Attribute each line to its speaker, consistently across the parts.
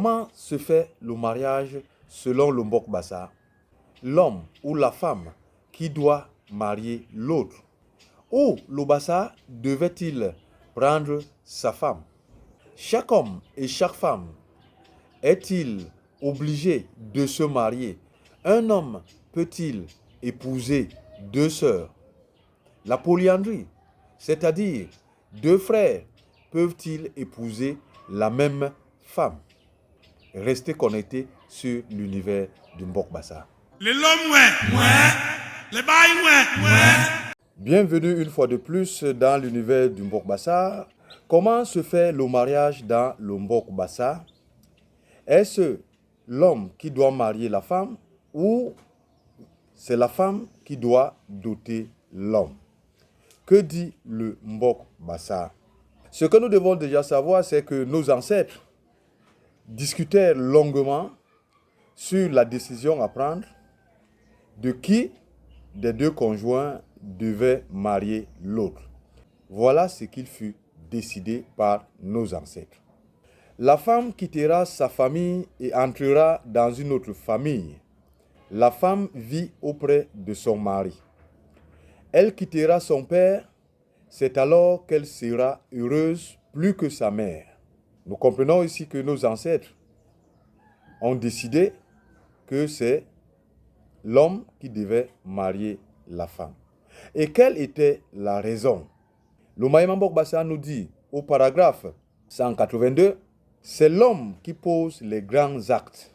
Speaker 1: Comment se fait le mariage selon le Mbok Bassa? L'homme ou la femme qui doit marier l'autre. Ou le Bassa devait-il prendre sa femme? Chaque homme et chaque femme est-il obligé de se marier? Un homme peut-il épouser deux sœurs? La polyandrie, c'est-à-dire deux frères, peuvent-ils épouser la même femme? Restez connectés sur l'univers du Mbok Bassa. Bienvenue une fois de plus dans l'univers du Mbok Bassa. Comment se fait le mariage dans le Mbok Bassa? Est-ce l'homme qui doit marier la femme ou c'est la femme qui doit doter l'homme? Que dit le Mbok Bassa? Ce que nous devons déjà savoir, c'est que nos ancêtres discutèrent longuement sur la décision à prendre de qui des deux conjoints devait marier l'autre. Voilà ce qu'il fut décidé par nos ancêtres. La femme quittera sa famille et entrera dans une autre famille. La femme vit auprès de son mari. Elle quittera son père, c'est alors qu'elle sera heureuse plus que sa mère. Nous comprenons ici que nos ancêtres ont décidé que c'est l'homme qui devait marier la femme. Et quelle était la raison? Le Maïman Mbok Bassa nous dit au paragraphe 182, c'est l'homme qui pose les grands actes,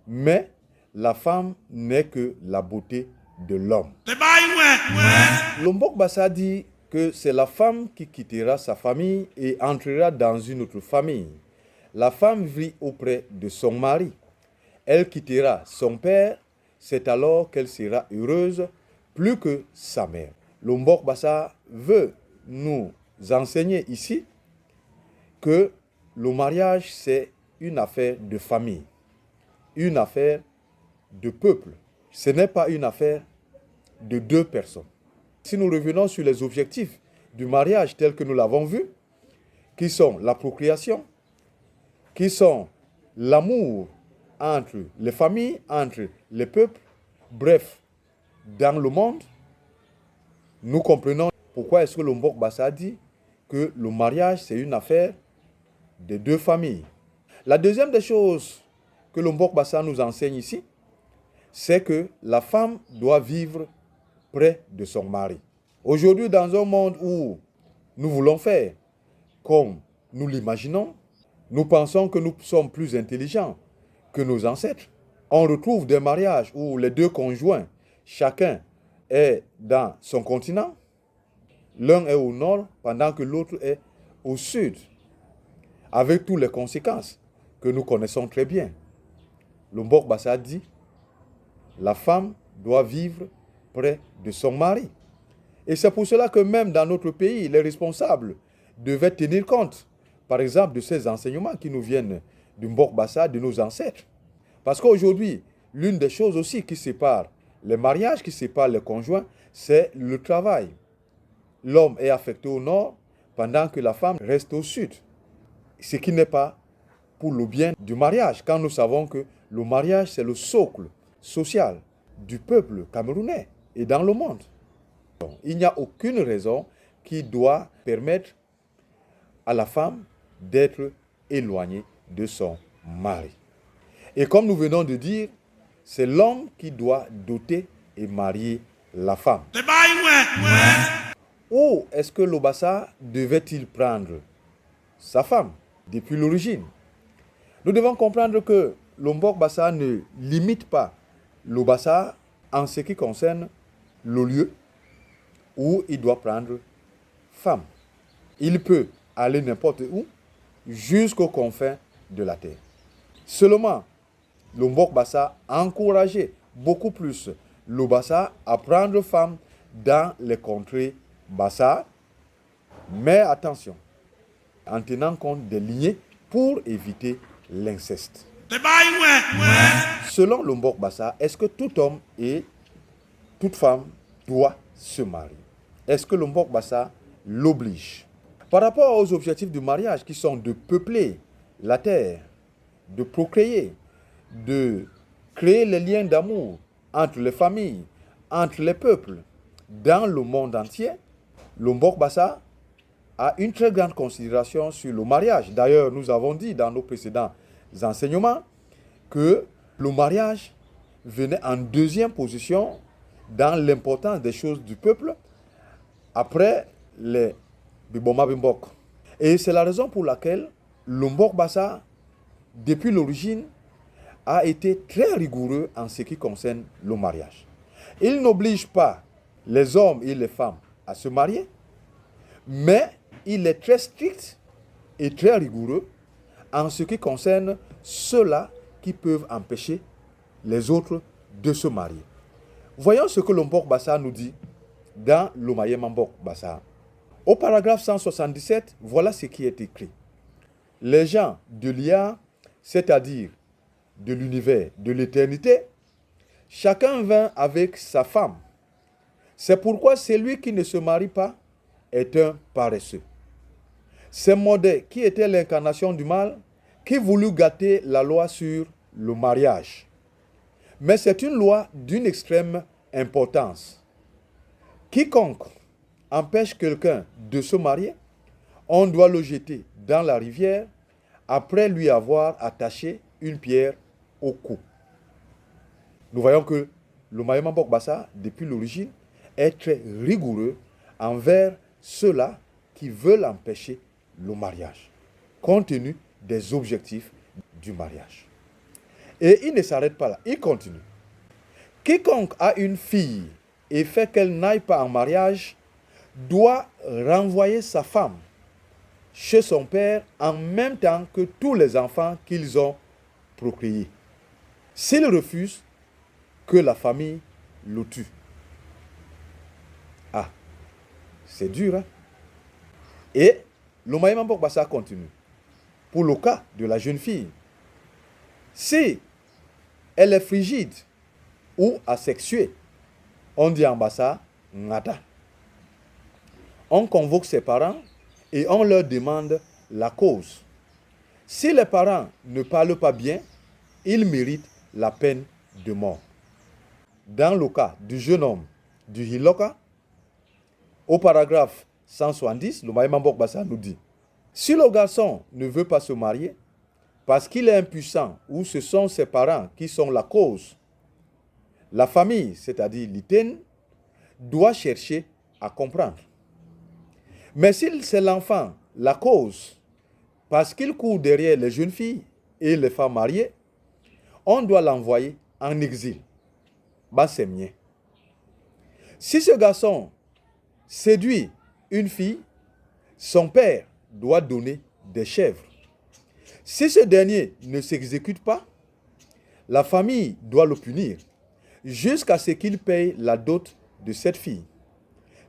Speaker 1: mais la femme n'est que la beauté de l'homme. Le Mbok Bassa dit que c'est la femme qui quittera sa famille et entrera dans une autre famille. La femme vit auprès de son mari. Elle quittera son père, c'est alors qu'elle sera heureuse plus que sa mère. Le Mbok Bassa veut nous enseigner ici que le mariage, c'est une affaire de famille, une affaire de peuple. Ce n'est pas une affaire de deux personnes. Si nous revenons sur les objectifs du mariage tels que nous l'avons vu, qui sont la procréation, qui sont l'amour entre les familles, entre les peuples, bref, dans le monde, nous comprenons pourquoi est-ce que le Mbok Bassa dit que le mariage, c'est une affaire de deux familles. La deuxième des choses que le Mbok Bassa nous enseigne ici, c'est que la femme doit vivre près de son mari. Aujourd'hui, dans un monde où nous voulons faire comme nous l'imaginons, nous pensons que nous sommes plus intelligents que nos ancêtres. On retrouve des mariages où les deux conjoints, chacun est dans son continent. L'un est au nord pendant que l'autre est au sud, avec toutes les conséquences que nous connaissons très bien. Le Mbok Bassa dit, la femme doit vivre près de son mari. Et c'est pour cela que même dans notre pays, les responsables devaient tenir compte, par exemple, de ces enseignements qui nous viennent du Mbok Bassa, de nos ancêtres. Parce qu'aujourd'hui, l'une des choses aussi qui sépare les mariages, qui séparent les conjoints, c'est le travail. L'homme est affecté au nord pendant que la femme reste au sud. Ce qui n'est pas pour le bien du mariage, quand nous savons que le mariage, c'est le socle social du peuple camerounais et dans le monde. Donc, il n'y a aucune raison qui doit permettre à la femme d'être éloignée de son mari. Et comme nous venons de dire, c'est l'homme qui doit doter et marier la femme. Ou est-ce que le Bassa devait-il prendre sa femme depuis l'origine? Nous devons comprendre que le Mbok Bassa ne limite pas le Bassa en ce qui concerne le lieu où il doit prendre femme. Il peut aller n'importe où jusqu'aux confins de la terre. Seulement, le Mbok Bassa a encouragé beaucoup plus le Bassa à prendre femme dans les contrées Bassa, mais attention, en tenant compte des lignées pour éviter l'inceste. Selon le Mbok Bassa, est-ce que tout homme et toute femme doit se marier? Est-ce que le Mbok Bassa l'oblige? Par rapport aux objectifs du mariage qui sont de peupler la terre, de procréer, de créer les liens d'amour entre les familles, entre les peuples, dans le monde entier, le Mbok Bassa a une très grande considération sur le mariage. D'ailleurs, nous avons dit dans nos précédents enseignements que le mariage venait en deuxième position dans l'importance des choses du peuple après les Biboma Bimbok. Et c'est la raison pour laquelle le Mbok Bassa, depuis l'origine, a été très rigoureux en ce qui concerne le mariage. Il n'oblige pas les hommes et les femmes à se marier, mais il est très strict et très rigoureux en ce qui concerne ceux-là qui peuvent empêcher les autres de se marier. Voyons ce que le Mbok Bassa nous dit dans le Mayema Mbok Bassa. Au paragraphe 177, voilà ce qui est écrit. Les gens de l'IA, c'est-à-dire de l'univers, de l'éternité, chacun vint avec sa femme. C'est pourquoi celui qui ne se marie pas est un paresseux. C'est Modé, qui était l'incarnation du mal, qui voulut gâter la loi sur le mariage. Mais c'est une loi d'une extrême importance. Quiconque empêche quelqu'un de se marier, on doit le jeter dans la rivière après lui avoir attaché une pierre au cou. Nous voyons que le Mayema Mbok Bassa, depuis l'origine, est très rigoureux envers ceux-là qui veulent empêcher le mariage, compte tenu des objectifs du mariage. Et il ne s'arrête pas là, il continue. Quiconque a une fille et fait qu'elle n'aille pas en mariage doit renvoyer sa femme chez son père en même temps que tous les enfants qu'ils ont procréés. S'il refuse, que la famille le tue. Ah, c'est dur, hein? Et le Mayema Mbok Bassa continue. Pour le cas de la jeune fille, si elle est frigide ou asexuée, on dit en Bassa, ngata. On convoque ses parents et on leur demande la cause. Si les parents ne parlent pas bien, ils méritent la peine de mort. Dans le cas du jeune homme du Hiloka, au paragraphe 170, le Mayema Mbok Bassa nous dit: si le garçon ne veut pas se marier parce qu'il est impuissant ou ce sont ses parents qui sont la cause, la famille, c'est-à-dire l'Iten, doit chercher à comprendre. Mais si c'est l'enfant la cause parce qu'il court derrière les jeunes filles et les femmes mariées, on doit l'envoyer en exil. C'est mien. Si ce garçon séduit une fille, son père doit donner des chèvres. Si ce dernier ne s'exécute pas, la famille doit le punir jusqu'à ce qu'il paye la dot de cette fille.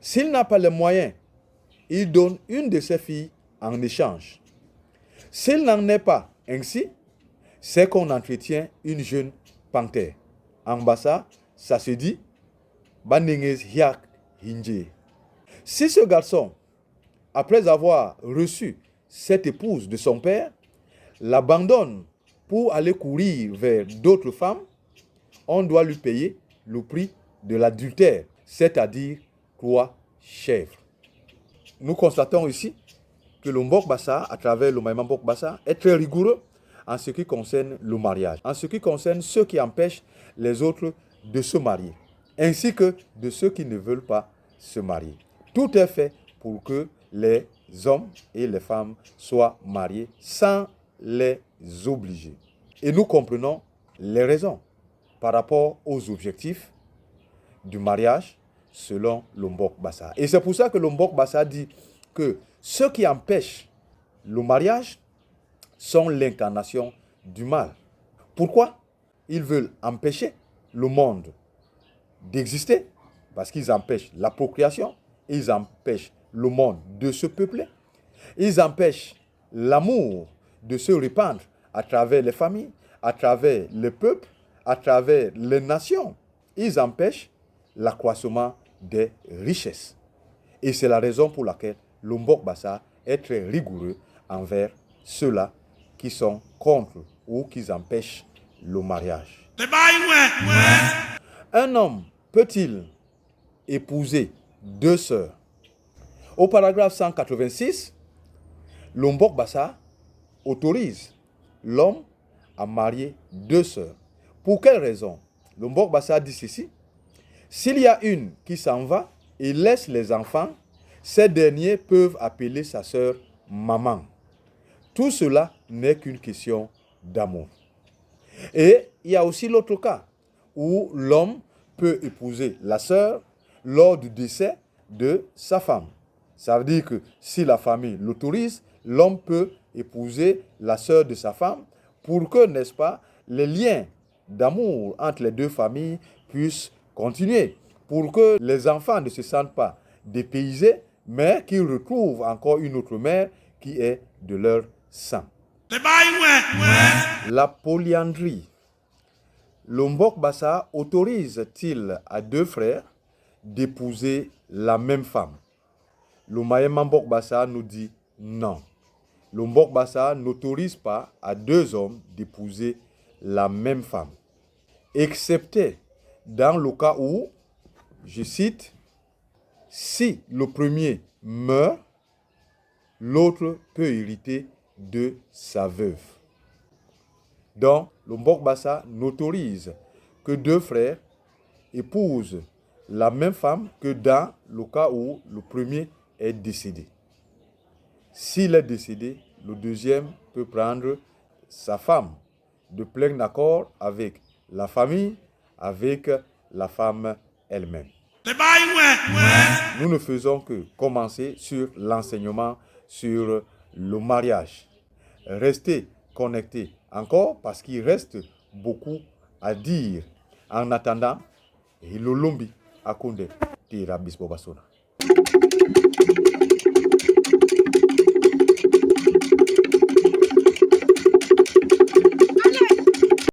Speaker 1: S'il n'a pas les moyens, il donne une de ses filles en échange. S'il n'en est pas ainsi, c'est qu'on entretient une jeune panthère. En Bassa, ça se dit Banengez Hiak Hinje. Si ce garçon, après avoir reçu cette épouse de son père, l'abandonne pour aller courir vers d'autres femmes, on doit lui payer le prix de l'adultère, c'est-à-dire 3 chèvres. Nous constatons ici que le Mbok Bassa, à travers le Mayema Mbok Bassa, est très rigoureux en ce qui concerne le mariage, en ce qui concerne ceux qui empêchent les autres de se marier, ainsi que de ceux qui ne veulent pas se marier. Tout est fait pour que les hommes et les femmes soient mariés sans les obliger. Et nous comprenons les raisons par rapport aux objectifs du mariage selon le Mbok Bassa. Et c'est pour ça que le Mbok Bassa dit que ceux qui empêchent le mariage sont l'incarnation du mal. Pourquoi? Ils veulent empêcher le monde d'exister, parce qu'ils empêchent la procréation, ils empêchent le monde de se peupler, ils empêchent l'amour de se répandre à travers les familles, à travers les peuples, à travers les nations. Ils empêchent l'accroissement des richesses. Et c'est la raison pour laquelle le Mbok Bassa est très rigoureux envers ceux-là qui sont contre ou qui empêchent le mariage. Un homme peut-il épouser deux sœurs? Au paragraphe 186, le Mbok Bassa autorise l'homme à marier deux sœurs. Pour quelle raison? Le Mbok Bassa dit ceci: s'il y a une qui s'en va et laisse les enfants, ces derniers peuvent appeler sa sœur maman. Tout cela n'est qu'une question d'amour. Et il y a aussi l'autre cas où l'homme peut épouser la sœur lors du décès de sa femme. Ça veut dire que si la famille l'autorise, l'homme peut épouser la sœur de sa femme pour que, n'est-ce pas, les liens d'amour entre les deux familles puissent continuer, pour que les enfants ne se sentent pas dépaysés, mais qu'ils retrouvent encore une autre mère qui est de leur sang. La polyandrie. Le Mbok Bassa autorise-t-il à deux frères d'épouser la même femme? Le Mayema Mbok Bassa nous dit non. Le Mbok Bassa n'autorise pas à deux hommes d'épouser la même femme, excepté dans le cas où, je cite, si le premier meurt, l'autre peut hériter de sa veuve. Donc, le Mbok Bassa n'autorise que deux frères épousent la même femme que dans le cas où le premier est décédé. S'il est décédé, le deuxième peut prendre sa femme de plein accord avec la famille, avec la femme elle-même. Nous ne faisons que commencer sur l'enseignement sur le mariage. Restez connectés encore parce qu'il reste beaucoup à dire. En attendant, Hilolombi Akunde Tira Bispo Basona.